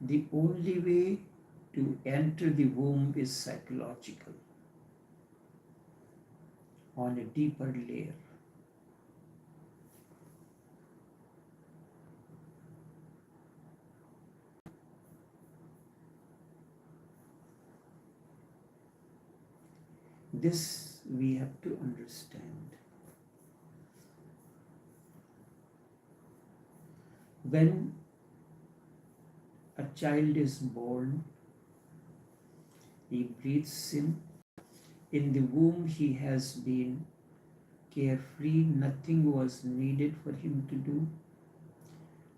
The only way to enter the womb is psychological, on a deeper layer. This we have to understand. When a child is born, he breathes in. In the womb, he has been carefree, nothing was needed for him to do.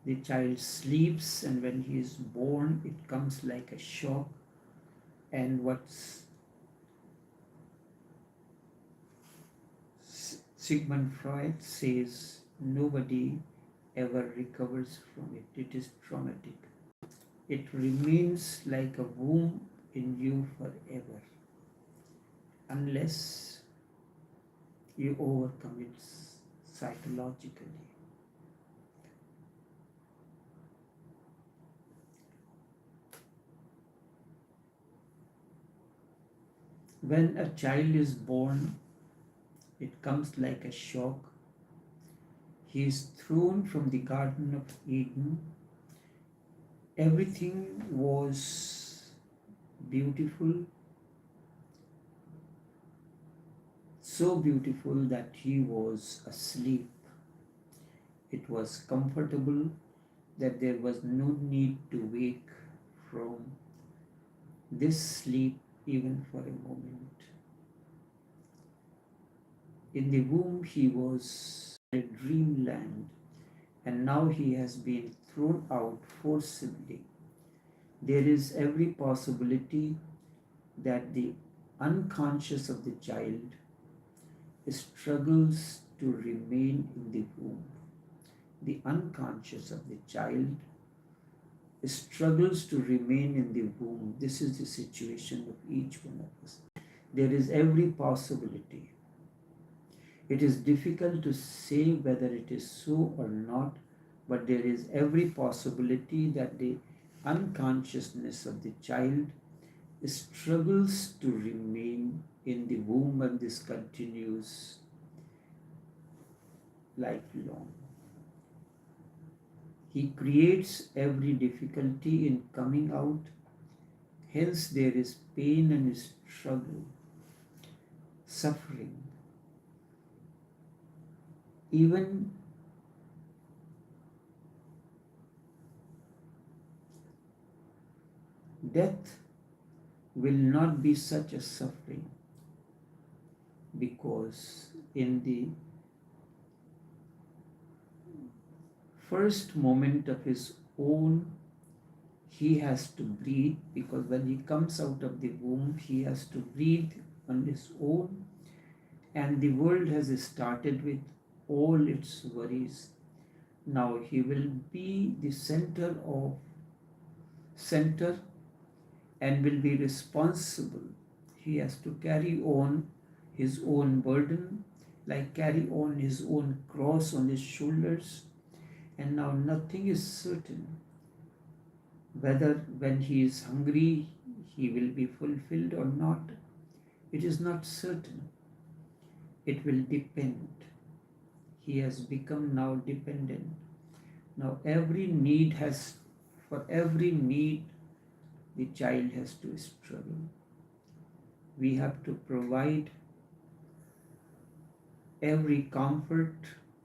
The child sleeps, and when he is born, it comes like a shock. And what's Sigmund Freud says, nobody ever recovers from it. It is traumatic. It remains like a womb in you forever, unless you overcome it psychologically. When a child is born, it comes like a shock. He is thrown from the Garden of Eden. Everything was beautiful, so beautiful that he was asleep. It was comfortable that there was no need to wake from this sleep even for a moment. In the womb, he was a dreamland, and now he has been thrown out forcibly. There is every possibility that the unconscious of the child struggles to remain in the womb. The unconscious of the child struggles to remain in the womb. This is the situation of each one of us. There is every possibility. It is difficult to say whether it is so or not, but there is every possibility that the unconsciousness of the child struggles to remain in the womb, and this continues lifelong. He creates every difficulty in coming out, hence there is pain and struggle, suffering. Even death will not be such a suffering, because in the first moment of his own, he has to breathe, because when he comes out of the womb, he has to breathe on his own, and the world has started with all its worries. Now he will be the center and will be responsible. He has to carry on his own burden, like carry on his own cross on his shoulders. And now nothing is certain. Whether when he is hungry, he will be fulfilled or not, it is not certain. It will depend. He has become now dependent. Now for every need, the child has to struggle. We have to provide every comfort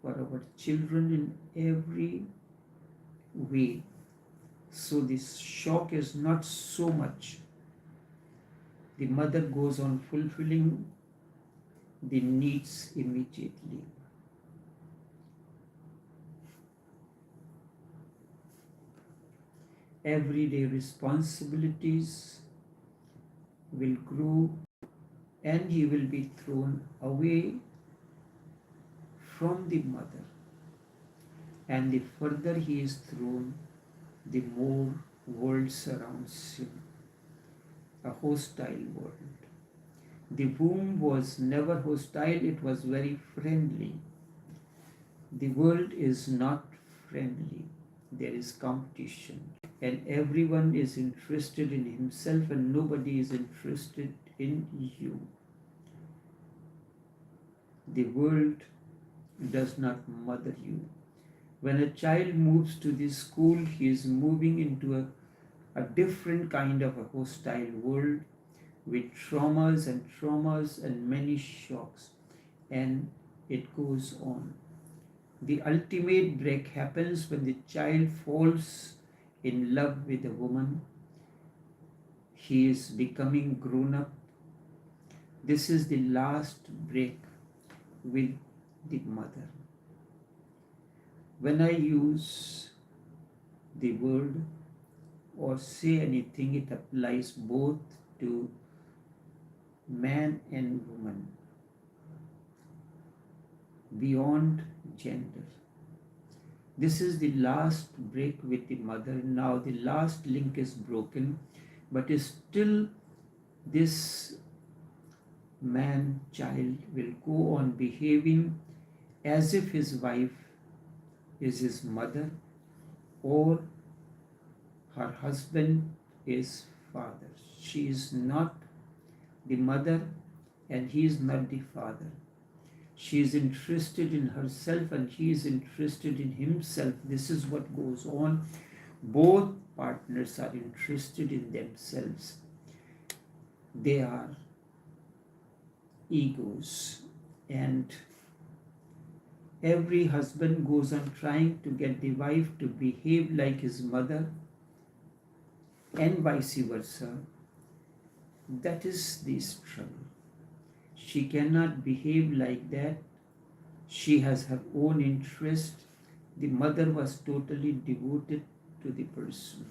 for our children in every way. So this shock is not so much. The mother goes on fulfilling the needs immediately. Everyday responsibilities will grow, and he will be thrown away from the mother. And the further he is thrown, the more world surrounds him, a hostile world. The womb was never hostile, it was very friendly. The world is not friendly, there is competition. and everyone is interested in himself and nobody is interested in you. The world does not mother you. When a child moves to the school, he is moving into a different kind of a hostile world with traumas and many shocks, and it goes on. The ultimate break happens when the child falls in love with a woman. He is becoming grown up. This is the last break with the mother. When I use the word or say anything, it applies both to man and woman, beyond gender. This is the last break with the mother. Now the last link is broken, but still this man child will go on behaving as if his wife is his mother or her husband is father. She is not the mother and he is not the father. She is interested in herself and he is interested in himself. This is what goes on. Both partners are interested in themselves. They are egos, and every husband goes on trying to get the wife to behave like his mother and vice versa. That is the struggle. She cannot behave like that. She has her own interest. The mother was totally devoted to the person.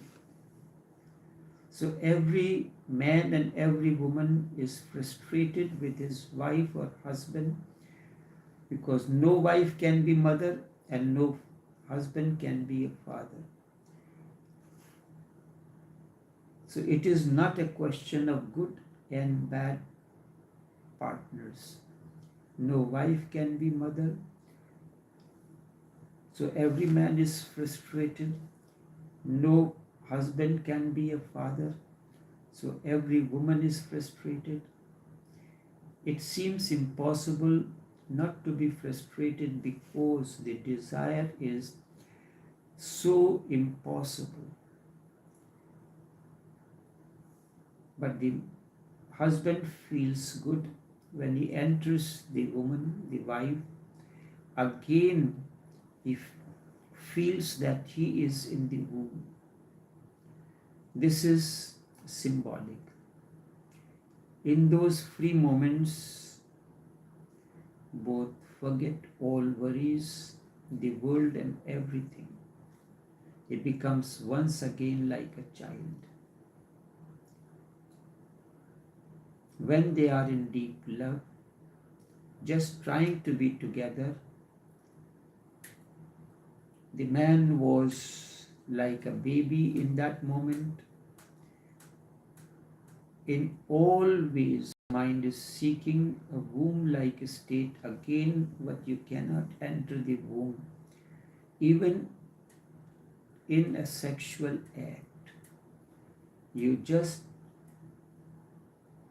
So every man and every woman is frustrated with his wife or husband, because no wife can be mother and no husband can be a father. So it is not a question of good and bad partners. No wife can be mother. So every man is frustrated. No husband can be a father. So every woman is frustrated. It seems impossible not to be frustrated because the desire is so impossible. But the husband feels good when he enters the woman, the wife. Again, he feels that he is in the womb. This is symbolic. In those free moments, both forget all worries, the world and everything. It becomes once again like a child. When they are in deep love, just trying to be together, the man was like a baby in that moment. In all ways, mind is seeking a womb-like state again, but you cannot enter the womb, even in a sexual act. You just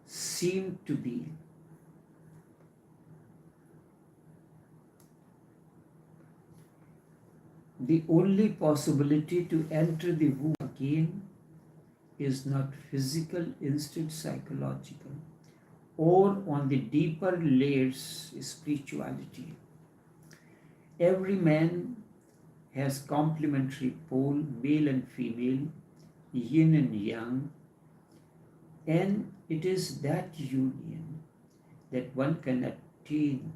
seem to be. The only possibility to enter the womb again is not physical, instead psychological, or on the deeper layers, spirituality. Every man has complementary pole, male and female, yin and yang, and it is that union that one can attain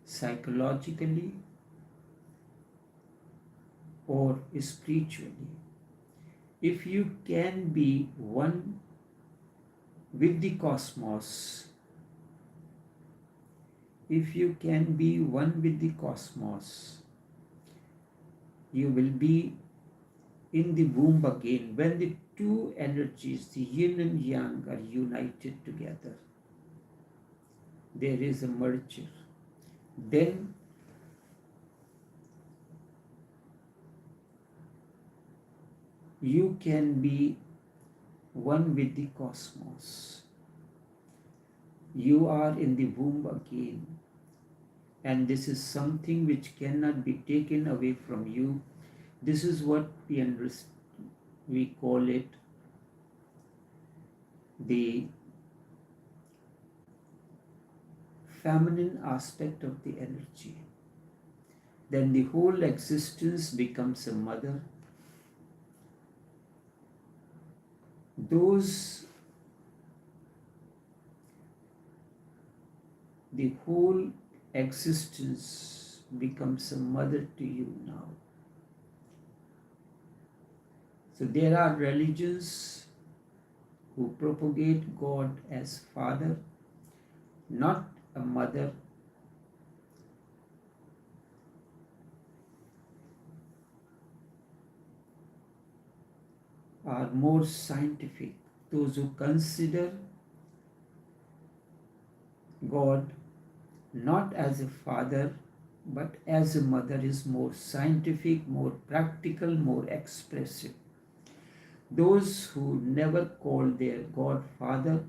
psychologically or spiritually. If you can be one with the cosmos, if you can be one with the cosmos, you will be in the womb again. When the two energies, the yin and yang, are united together, there is a merger. Then You can be one with the cosmos. You are in the womb again, and this is something which cannot be taken away from you. This is what we call it the feminine aspect of the energy. Then the whole existence becomes a mother. The whole existence becomes a mother to you now. So there are religions who propagate God as father, not a mother. Are more scientific. Those who consider God not as a father but as a mother is more scientific, more practical, more expressive. Those who never call their God father,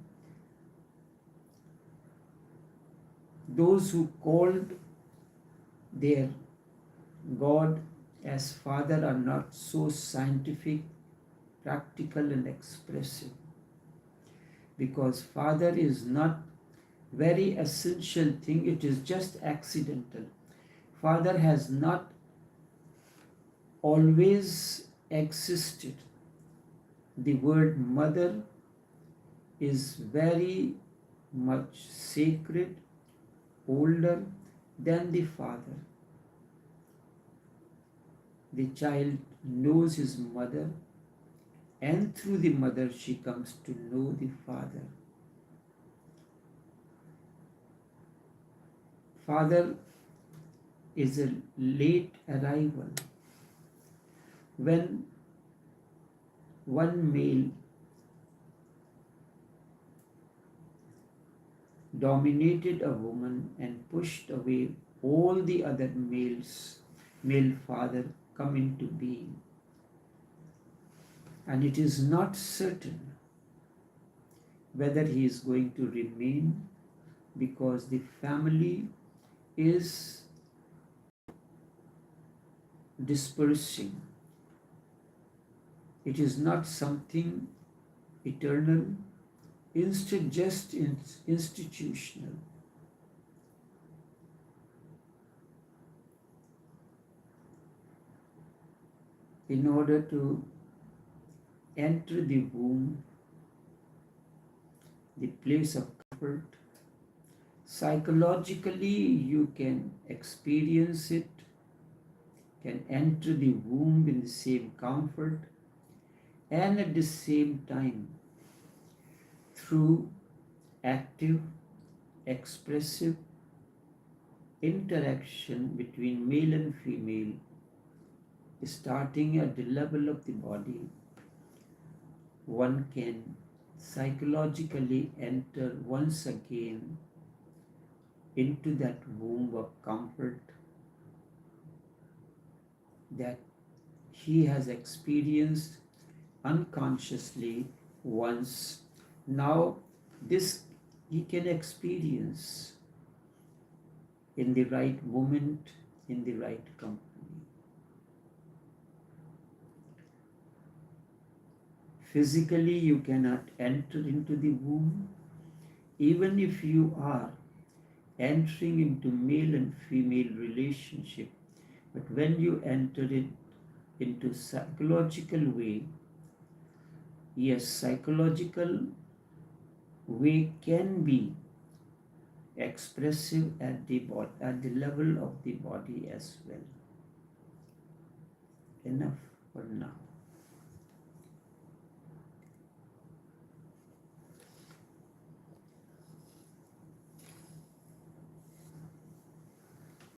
those who called their God as father are not so scientific, practical and expressive, because father is not very essential thing, it is just accidental. Father has not always existed. The word mother is very much sacred, older than the father. The child knows his mother, and through the mother she comes to know the father. Father is a late arrival. When one male dominated a woman and pushed away all the other males, male father come into being. And it is not certain whether he is going to remain, because the family is dispersing. It is not something eternal, instead just institutional. In order to enter the womb, the place of comfort, psychologically you can experience it, can enter the womb in the same comfort, and at the same time through active, expressive interaction between male and female, starting at the level of the body, one can psychologically enter once again into that womb of comfort that he has experienced unconsciously once. Now this he can experience in the right moment, in the right company. Physically you cannot enter into the womb, even if you are entering into male and female relationship. But when you enter it into psychological way, yes, psychological way can be expressive at the level of the body as well. Enough for now.